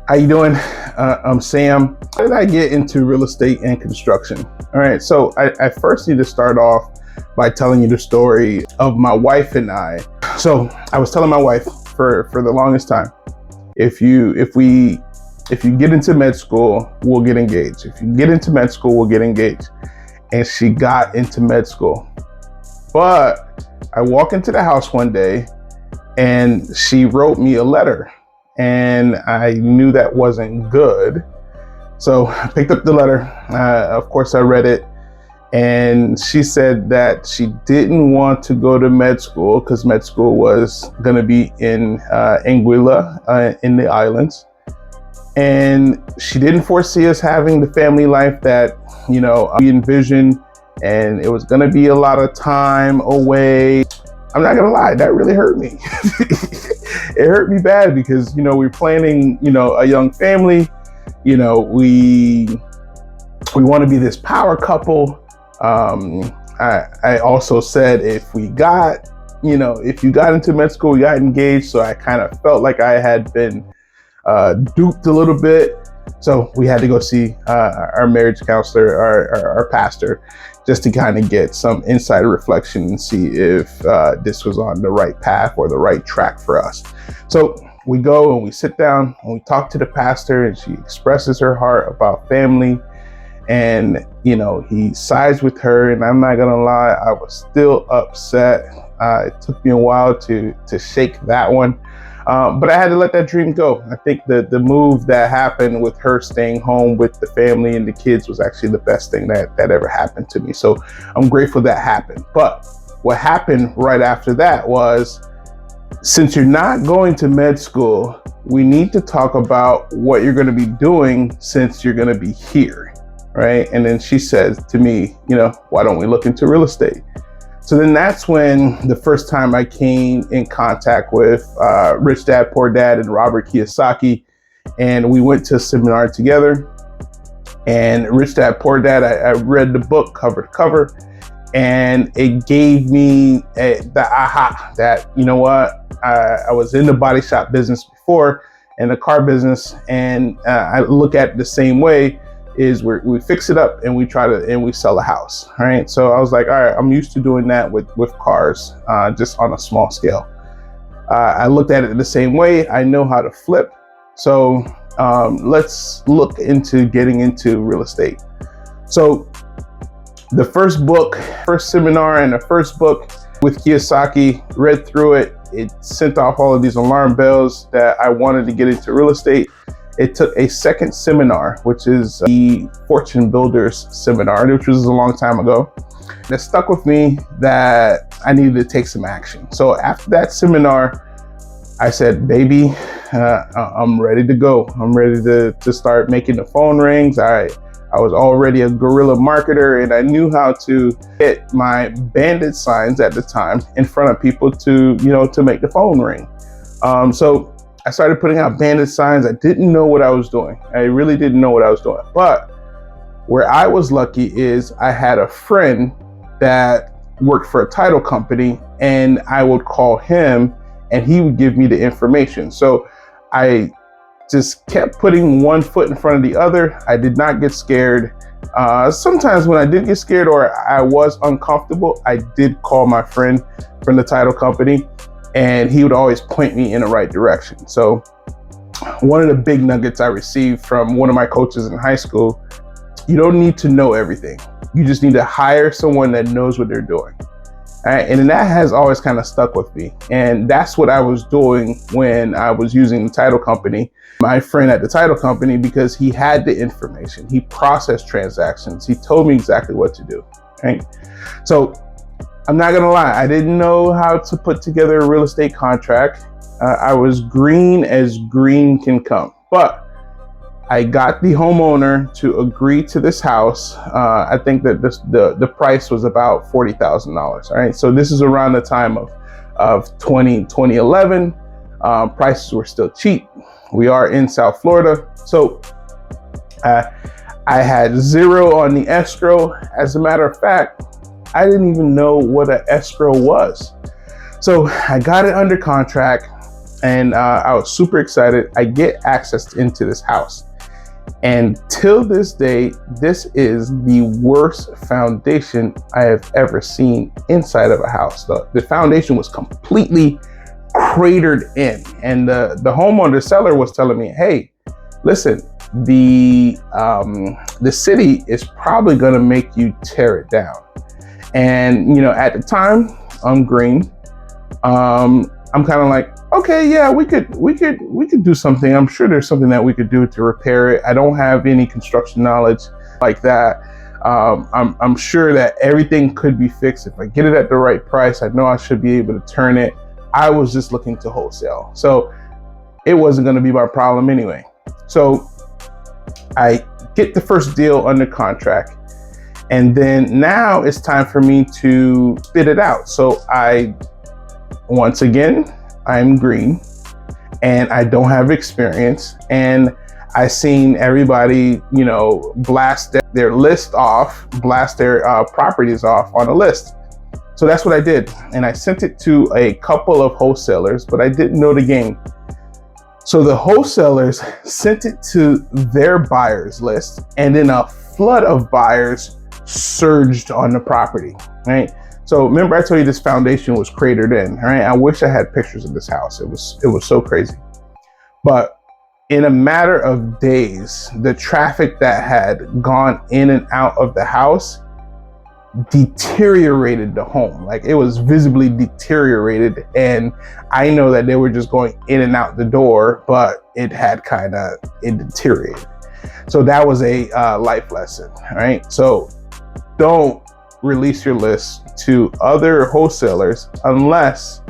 How you doing? I'm Sam. How did I get into real estate and construction? All right, so I first need to start off by telling you the story of my wife and I. So I was telling my wife for the longest time, if you get into med school, we'll get engaged. If you get into med school, we'll get engaged. And she got into med school. But I walk into the house one day and she wrote me a letter. And I knew that wasn't good. So I picked up the letter. Of course, I read it. And she said that she didn't want to go to med school because med school was going to be in Anguilla in the islands. And she didn't foresee us having the family life that, we envisioned. And it was going to be a lot of time away. I'm not going to lie, that really hurt me. It hurt me bad because, we're planning, a young family. We want to be this power couple. I also said if you got into med school, we got engaged. So I kind of felt like I had been duped a little bit. So we had to go see our marriage counselor, our pastor, just to kind of get some inside reflection and see if this was on the right path or the right track for us. So we go and we sit down and we talk to the pastor, and she expresses her heart about family. And, he sides with her, and I'm not gonna lie, I was still upset. It took me a while to shake that one. But I had to let that dream go. I think the move that happened with her staying home with the family and the kids was actually the best thing that ever happened to me. So I'm grateful that happened. But what happened right after that was, since you're not going to med school, we need to talk about what you're going to be doing since you're going to be here, right? And then she says to me, why don't we look into real estate? So then that's when the first time I came in contact with Rich Dad, Poor Dad and Robert Kiyosaki. And we went to a seminar together. And Rich Dad, Poor Dad, I read the book cover to cover. And it gave me the aha that, I was in the body shop business before and the car business. And I look at it the same way. Is we fix it up and we sell a house, right? So I was like, all right, I'm used to doing that with cars, just on a small scale. I looked at it the same way. I know how to flip. So let's look into getting into real estate. So the first seminar and the first book with Kiyosaki, read through it. It sent off all of these alarm bells that I wanted to get into real estate. It took a second seminar, which is the Fortune Builders seminar, which was a long time ago. And it stuck with me that I needed to take some action. So after that seminar, I said, baby, I'm ready to go. I'm ready to start making the phone rings. I was already a guerrilla marketer, and I knew how to get my bandit signs at the time in front of people to make the phone ring. So I started putting out bandit signs. I didn't know what I was doing. I really didn't know what I was doing. But where I was lucky is I had a friend that worked for a title company, and I would call him and he would give me the information. So I just kept putting one foot in front of the other. I did not get scared. Sometimes when I did get scared or I was uncomfortable, I did call my friend from the title company, and he would always point me in the right direction. So one of the big nuggets I received from one of my coaches in high school, you don't need to know everything. You just need to hire someone that knows what they're doing. All right? And that has always kind of stuck with me. And that's what I was doing when I was using the title company, my friend at the title company, because he had the information. He processed transactions. He told me exactly what to do. Right? So I'm not gonna lie, I didn't know how to put together a real estate contract. I was green as green can come, but I got the homeowner to agree to this house. I think that the price was about $40,000. All right, so this is around the time of 2011. Prices were still cheap. We are in South Florida, so I had zero on the escrow. As a matter of fact, I didn't even know what an escrow was. So I got it under contract. and I was super excited. I get access into this house. And till this day, this is the worst foundation I have ever seen inside of a house. The foundation was completely cratered in. And the homeowner, the seller, was telling me, hey, listen, the city is probably gonna make you tear it down. And you know, at the time, I'm green. I'm kind of like, okay, yeah, we could do something. I'm sure there's something that we could do to repair it. I don't have any construction knowledge like that. I'm sure that everything could be fixed if I get it at the right price. I know I should be able to turn it. I was just looking to wholesale, so it wasn't going to be my problem anyway. So I get the first deal under contract, and then now it's time for me to bid it out. So once again, I'm green and I don't have experience, and I seen everybody, you know, blast their list off, blast their properties off on a list. So that's what I did. And I sent it to a couple of wholesalers, but I didn't know the game. So the wholesalers sent it to their buyers list, and then a flood of buyers surged on the property, right? So remember I told you this foundation was cratered in, right? I wish I had pictures of this house. It was so crazy. But in a matter of days, the traffic that had gone in and out of the house deteriorated the home. Like, it was visibly deteriorated. And I know that they were just going in and out the door, but it deteriorated. So that was a life lesson, right? So don't release your list to other wholesalers unless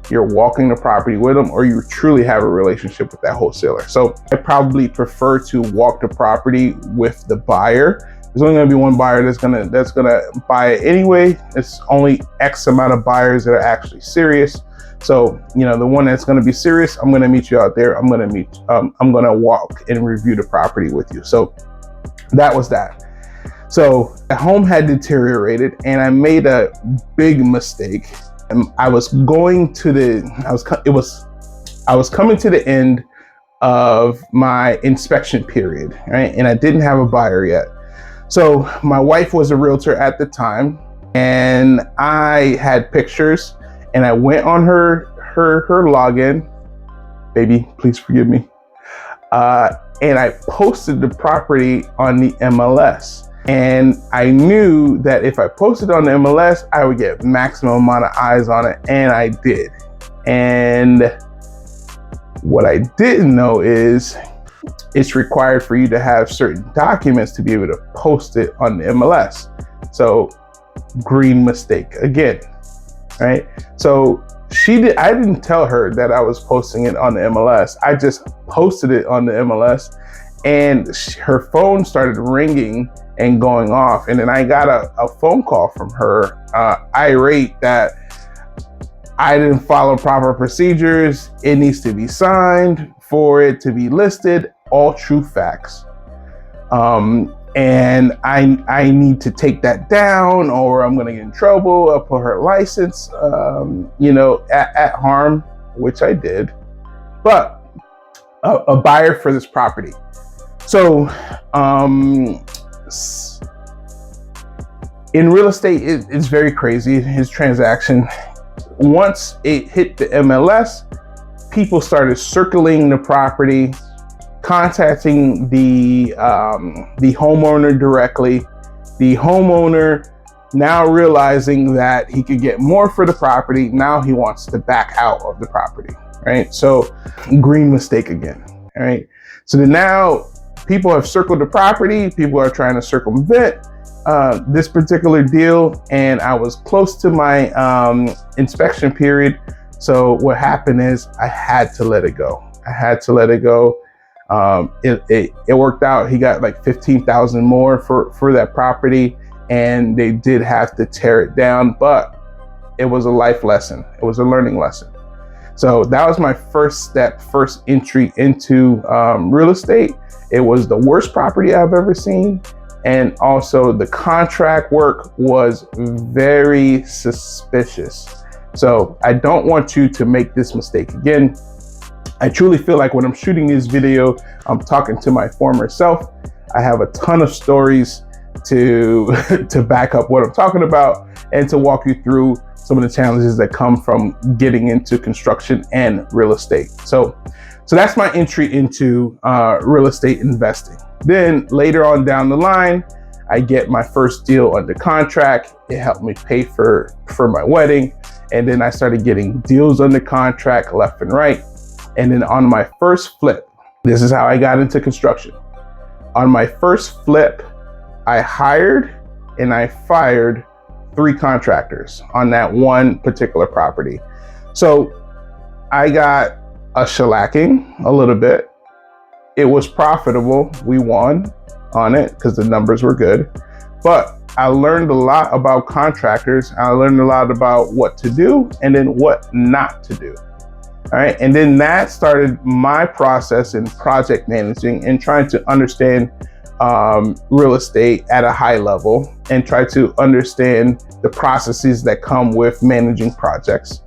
you're walking the property with them or you truly have a relationship with that wholesaler. So I probably prefer to walk the property with the buyer. There's only going to be one buyer that's gonna buy it anyway. It's only X amount of buyers that are actually serious. So, you know, the one that's going to be serious, I'm going to meet you out there. I'm going to walk and review the property with you. So that was that. So the home had deteriorated, and I made a big mistake. I was coming to the end of my inspection period, right? And I didn't have a buyer yet. So my wife was a realtor at the time, and I had pictures, and I went on her login. Baby, please forgive me. And I posted the property on the MLS. And I knew that if I posted on the MLS, I would get maximum amount of eyes on it, and I did. And what I didn't know is it's required for you to have certain documents to be able to post it on the MLS. So green mistake again, right? So I didn't tell her that I was posting it on the MLS. I just posted it on the MLS, and her phone started ringing and going off. And then I got a phone call from her, irate that I didn't follow proper procedures. It needs to be signed for it to be listed, all true facts. And I need to take that down or I'm gonna get in trouble. I'll put her license, at harm, which I did, but a buyer for this property. So, in real estate, it's very crazy, his transaction. Once it hit the MLS, people started circling the property, contacting the homeowner directly. The homeowner, now realizing that he could get more for the property, now he wants to back out of the property, right? So green mistake again, right? So then now people have circled the property, people are trying to circumvent this particular deal, and I was close to my inspection period. So what happened is I had to let it go. It worked out. He got like $15,000 more for that property, and they did have to tear it down, but it was a life lesson. It was a learning lesson. So that was my first entry into real estate. It was the worst property I've ever seen. And also the contract work was very suspicious. So I don't want you to make this mistake again. I truly feel like when I'm shooting this video, I'm talking to my former self. I have a ton of stories to to back up what I'm talking about and to walk you through some of the challenges that come from getting into construction and real estate. So that's my entry into real estate investing. Then later on down the line, I get my first deal under contract. It helped me pay for my wedding. And then I started getting deals under contract left and right. And then on my first flip, this is how I got into construction. On my first flip, I hired and I fired 3 contractors on that one particular property. So I got a shellacking a little bit. It was profitable. We won on it because the numbers were good. But I learned a lot about contractors. I learned a lot about what to do and then what not to do. All right. And then that started my process in project managing and trying to understand real estate at a high level and try to understand the processes that come with managing projects.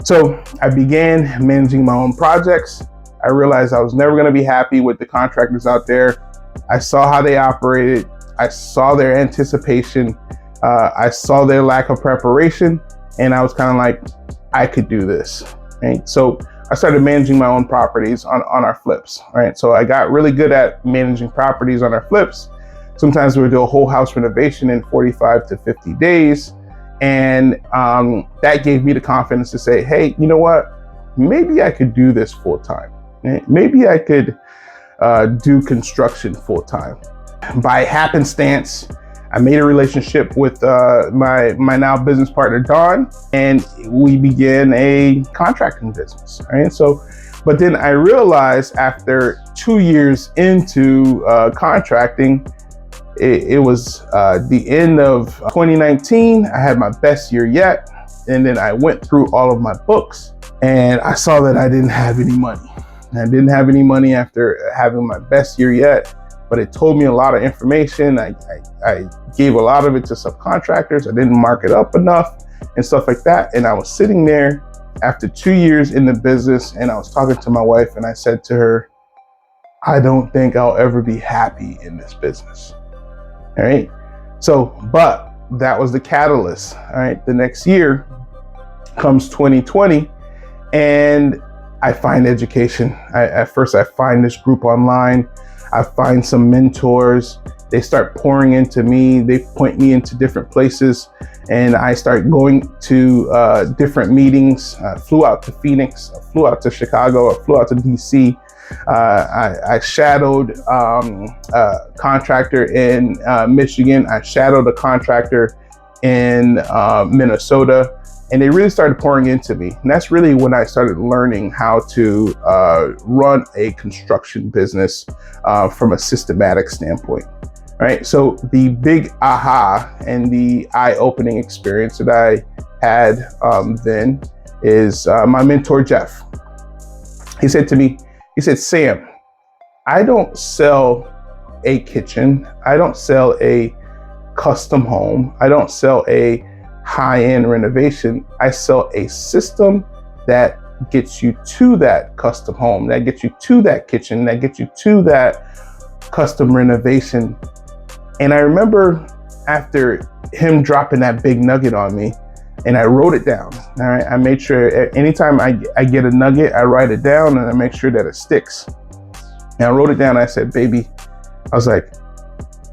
So I began managing my own projects. I realized I was never going to be happy with the contractors out there. I saw how they operated. I saw their anticipation. I saw their lack of preparation. And I was kind of like, I could do this. Right? So I started managing my own properties on our flips. Right? So I got really good at managing properties on our flips. Sometimes we would do a whole house renovation in 45 to 50 days. And that gave me the confidence to say, hey, you know what? Maybe I could do this full time. Right? Maybe I could do construction full time. By happenstance, I made a relationship with my now business partner, Dawn, and we began a contracting business, right? So, but then I realized after 2 years into contracting, it was the end of 2019. I had my best year yet. And then I went through all of my books and I saw that I didn't have any money. And I didn't have any money after having my best year yet. But it told me a lot of information. I gave a lot of it to subcontractors. I didn't mark it up enough and stuff like that. And I was sitting there after 2 years in the business and I was talking to my wife and I said to her, I don't think I'll ever be happy in this business. All right. So, but that was the catalyst. All right. The next year comes 2020 and I find education. At first I find this group online. I find some mentors. They start pouring into me. They point me into different places and I start going to different meetings. I flew out to Phoenix, I flew out to Chicago, I flew out to DC. I shadowed a contractor in Michigan. I shadowed a contractor in Minnesota. And they really started pouring into me. And that's really when I started learning how to run a construction business from a systematic standpoint, right? So the big aha and the eye-opening experience that I had then is my mentor, Jeff. He said to me, he said, Sam, I don't sell a kitchen. I don't sell a custom home. I don't sell a high-end renovation. I sell a system that gets you to that custom home, that gets you to that kitchen, that gets you to that custom renovation. And I remember after him dropping that big nugget on me, and I wrote it down. All right, I made sure anytime I get a nugget, I write it down and I make sure that it sticks. And I wrote it down. I said, baby, I was like,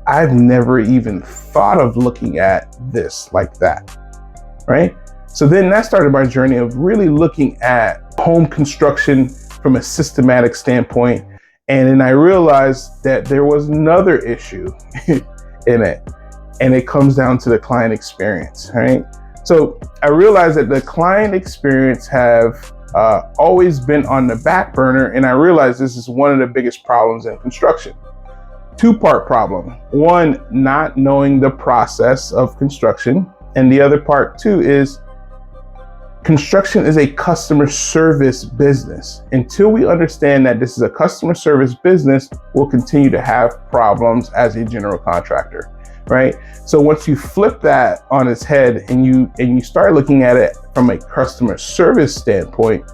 I've never even thought of looking at this like that. Right? So then that started my journey of really looking at home construction from a systematic standpoint. And then I realized that there was another issue in it. And it comes down to the client experience, right? So I realized that the client experience have always been on the back burner. And I realized this is one of the biggest problems in construction. Two-part problem. One, not knowing the process of construction. And the other part too is construction is a customer service business. Until we understand that this is a customer service business, we'll continue to have problems as a general contractor, right? So once you flip that on its head and you start looking at it from a customer service standpoint,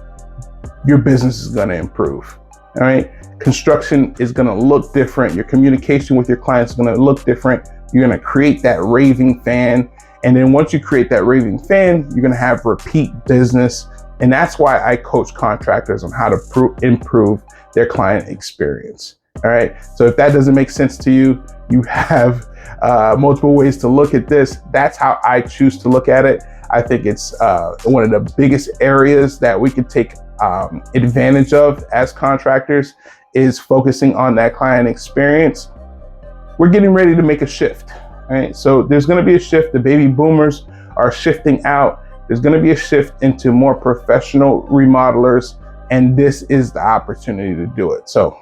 your business is going to improve. All right. Construction is going to look different. Your communication with your clients is going to look different. You're going to create that raving fan. And then once you create that raving fan, you're going to have repeat business. And that's why I coach contractors on how to improve their client experience. All right. So if that doesn't make sense to you, you have multiple ways to look at this. That's how I choose to look at it. I think it's one of the biggest areas that we could take advantage of as contractors is focusing on that client experience. We're getting ready to make a shift. Right? So there's going to be a shift. The baby boomers are shifting out. There's going to be a shift into more professional remodelers, and this is the opportunity to do it. So,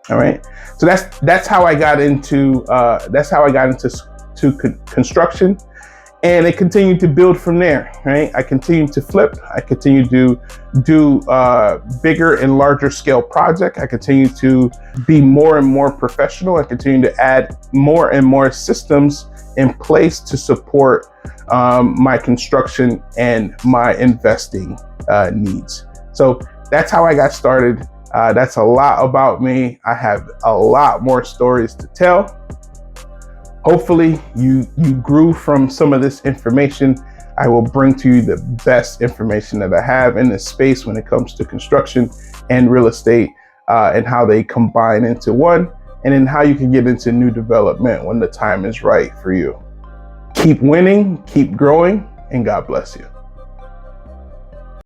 all right. So that's how I got into construction, and it continued to build from there. Right. I continued to flip. I continued to do bigger and larger scale project. I continued to be more and more professional. I continued to add more and more systems in place to support my construction and my investing needs. So that's how I got started. That's a lot about me. I have a lot more stories to tell. Hopefully you grew from some of this information. I will bring to you the best information that I have in this space when it comes to construction and real estate, and how they combine into one, and then how you can get into new development when the time is right for you. Keep winning, keep growing, and God bless you.